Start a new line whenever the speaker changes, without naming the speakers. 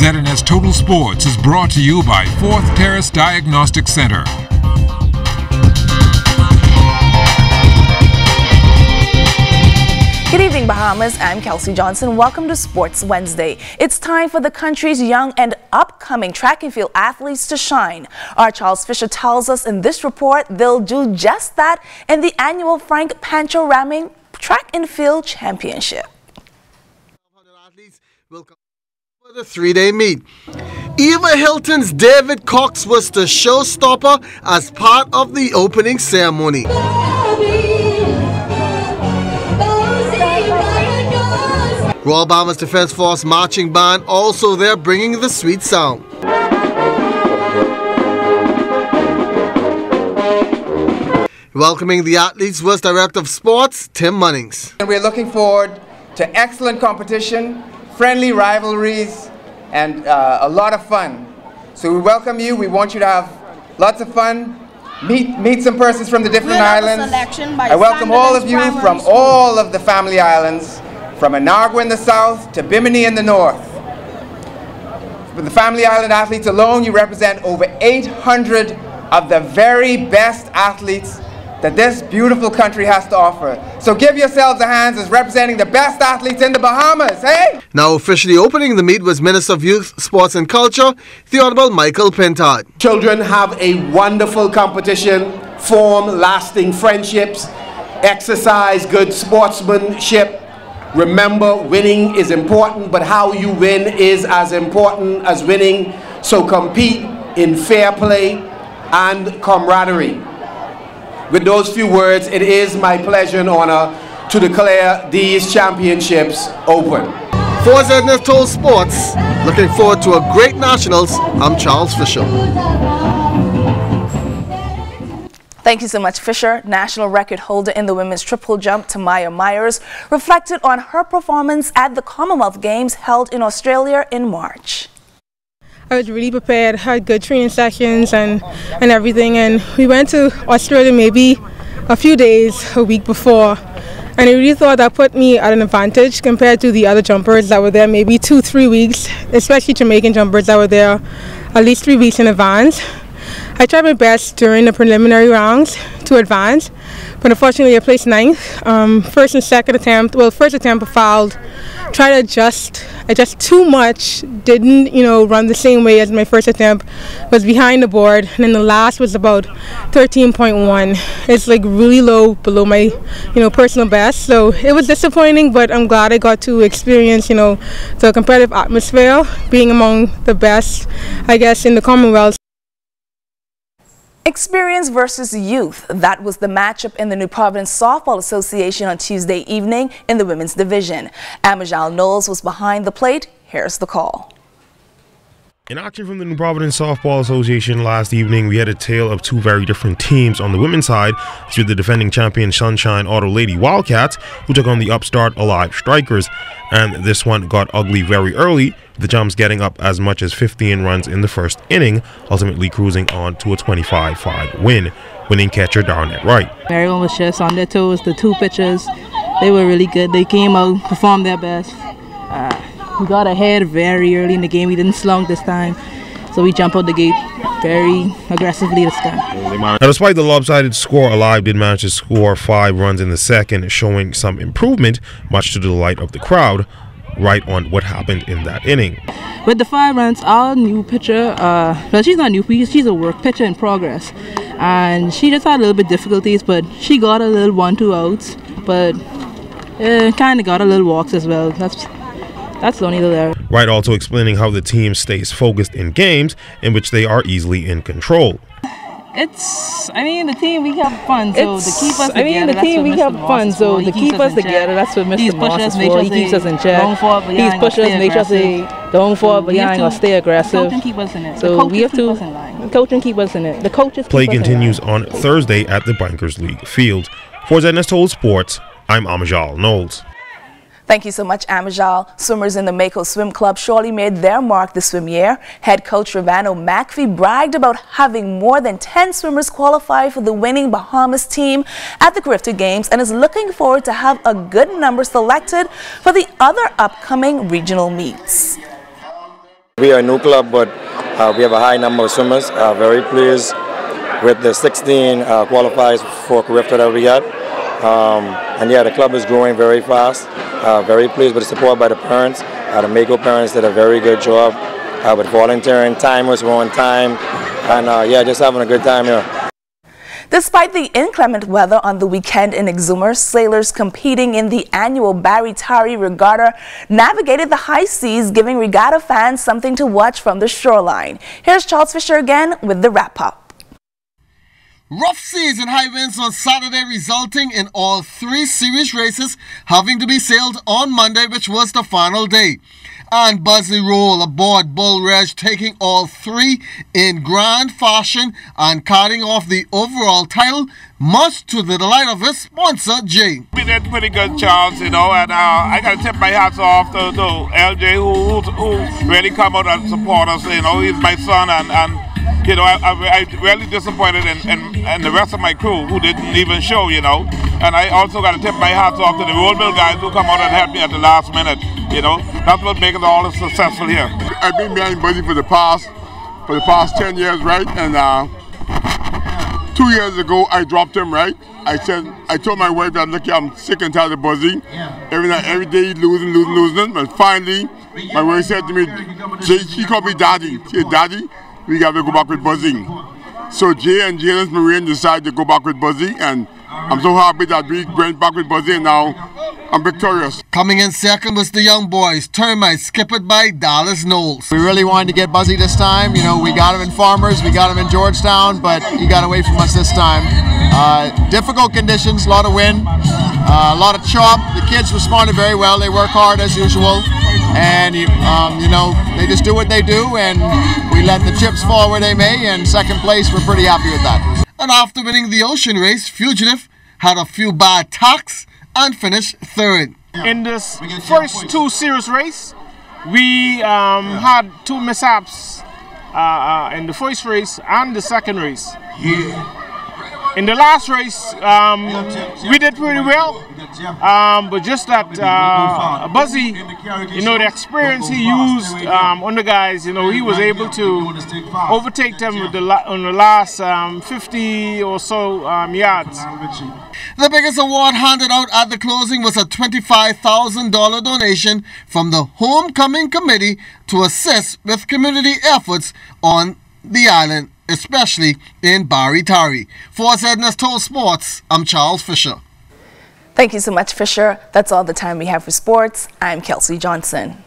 ZNS Total Sports is brought to you by Fourth Terrace Diagnostic Center.
Good evening, Bahamas. I'm Kelsey Johnson. Welcome to Sports Wednesday. It's time for the country's young and upcoming track and field athletes to shine. Our Charles Fisher tells us in this report they'll do just that in the annual Frank Pancho Ramming Track and Field Championship.
Athletes will come for the three-day meet. Eva Hilton's David Cox was the showstopper as part of the opening ceremony. Royal Bahamas Defense Force Marching Band also there bringing the sweet sound. Welcoming the athletes was Director of Sports, Tim Munnings.
We're looking forward to excellent competition, friendly rivalries, and a lot of fun. So we welcome you. We want you to have lots of fun. Meet some persons from the different islands. I welcome all of you from all of the family islands, from Anagua in the south to Bimini in the north. For the family island athletes alone, you represent over 800 of the very best athletes that this beautiful country has to offer. So give yourselves a hand as representing the best athletes in the Bahamas, hey?
Now officially opening the meet was Minister of Youth, Sports and Culture, the Honorable Michael Pintard.
Children have a wonderful competition, form lasting friendships, exercise good sportsmanship. Remember, winning is important, but how you win is as important as winning. So compete in fair play and camaraderie. With those few words, it is my pleasure and honor to declare these championships open.
For ZNS Total Sports, looking forward to a great nationals, I'm Charles Fisher.
Thank you so much, Fisher. National record holder in the women's triple jump, Tamaya Myers, reflected on her performance at the Commonwealth Games held in Australia in March.
I was really prepared, had good training sessions and everything, and we went to Australia maybe a few days, a week before, and I really thought that put me at an advantage compared to the other jumpers that were there maybe 2-3 weeks, especially Jamaican jumpers that were there at least 3 weeks in advance. I tried my best during the preliminary rounds to advance, but unfortunately I placed 9th. First and second attempt, well, first attempt I fouled, tried to adjust too much, didn't, run the same way as my first attempt, was behind the board, and then the last was about 13.1. It's like really low, below my, personal best, so it was disappointing, but I'm glad I got to experience, the competitive atmosphere, being among the best, I guess, in the Commonwealth.
Experience versus youth. That was the matchup in the New Providence Softball Association on Tuesday evening in the women's division. Amajal Knowles was behind the plate. Here's the call.
In action from the New Providence Softball Association last evening, we had a tale of two very different teams. On the women's side, with the defending champion Sunshine Auto Lady Wildcats, who took on the upstart Alive Strikers. And this one got ugly very early, the Jumps getting up as much as 15 runs in the first inning, ultimately cruising on to a 25-5 win. Winning catcher Darnett Wright.
Everyone was just on their toes. The two pitchers, they were really good. They came out, performed their best. We got ahead very early in the game. We didn't slump this time, so we jumped out the gate very aggressively this time.
Now, despite the lopsided score, Alive did manage to score 5 runs in the second, showing some improvement, much to the delight of the crowd, right on what happened in that inning.
With the 5 runs, our new pitcher, well, she's not new, she's a work pitcher in progress, and she just had a little bit difficulties, but she got a little 1-2 outs, but kind of got a little walks as well. That's the only there.
Wright also explaining how the team stays focused in games in which they are easily in control.
The team, we have fun, so to keep us together,
to keep us together, that's what Mr. Moss is for. He keeps us in check. He's pushes us, make us don't fall behind or stay aggressive.
Coach and keep us in it.
So we have to coach and keep us in it. The coaches
play continues on Thursday at the Bankers League Field. For ZNS Total Sports, I'm Amajal Knowles.
Thank you so much, Amajal. Swimmers in the Mako Swim Club surely made their mark this swim year. Head coach Ravano McPhee bragged about having more than 10 swimmers qualify for the winning Bahamas team at the Grifter Games and is looking forward to have a good number selected for the other upcoming regional meets.
We are a new club, but we have a high number of swimmers. Very pleased with the 16 qualifiers for Carifta that we got. And yeah, the club is growing very fast. Very pleased with the support by the parents. The Mako parents did a very good job with volunteering. Timers were on time. And yeah, just having a good time here.
Despite the inclement weather on the weekend in Exumer, sailors competing in the annual Barry Tarry Regatta navigated the high seas, giving regatta fans something to watch from the shoreline. Here's Charles Fisher again with the wrap-up.
Rough seas and high winds on Saturday, resulting in all 3 series races having to be sailed on Monday, which was the final day. And Buzzley Roll aboard Bull Reg, taking all 3 in grand fashion and carrying off the overall title, much to the delight of his sponsor, Jay.
We did pretty good, Charles, you know, and I got to tip my hats off to LJ, who really come out and support us. You know, he's my son, and you know, I really disappointed in the rest of my crew who didn't even show, you know. And I also got to tip my hats off to the roadbill guys who come out and help me at the last minute. You know, that's what makes it all successful here.
I've been behind Buzzy for the past 10 years, right? And 2 years ago, I dropped him, right? I told my wife that, look, I'm sick and tired of Buzzy. Every day he's losing. But finally, my wife said to me, she called me Daddy. She said, Daddy, we got to go back with Buzzy. So Jay and James Marine decided to go back with Buzzy, and I'm so happy that we went back with Buzzy, and now I'm victorious.
Coming in second was the young boys, Termites, skippered by Dallas Knowles.
We really wanted to get Buzzy this time. You know, we got him in Farmers, we got him in Georgetown, but he got away from us this time. Difficult conditions, a lot of wind, a lot of chop. The kids responded very well. They work hard as usual, and you know, they just do what they do, and we let the chips fall where they may. And second place, we're pretty happy with that.
And after winning the ocean race, Fugitive had a few bad tacks and finished third.
In this first 2 series race, we had 2 mishaps in the first race and the second race. In the last race, we did pretty well, but just that Buzzy, you know, the experience he used on the guys, you know, he was able to overtake them with on the last 50 or so yards.
The biggest award handed out at the closing was a $25,000 donation from the Homecoming Committee to assist with community efforts on the island, especially in Barry Tarry. For ZNS Total Sports, I'm Charles Fisher.
Thank you so much, Fisher. That's all the time we have for sports. I'm Kelsey Johnson.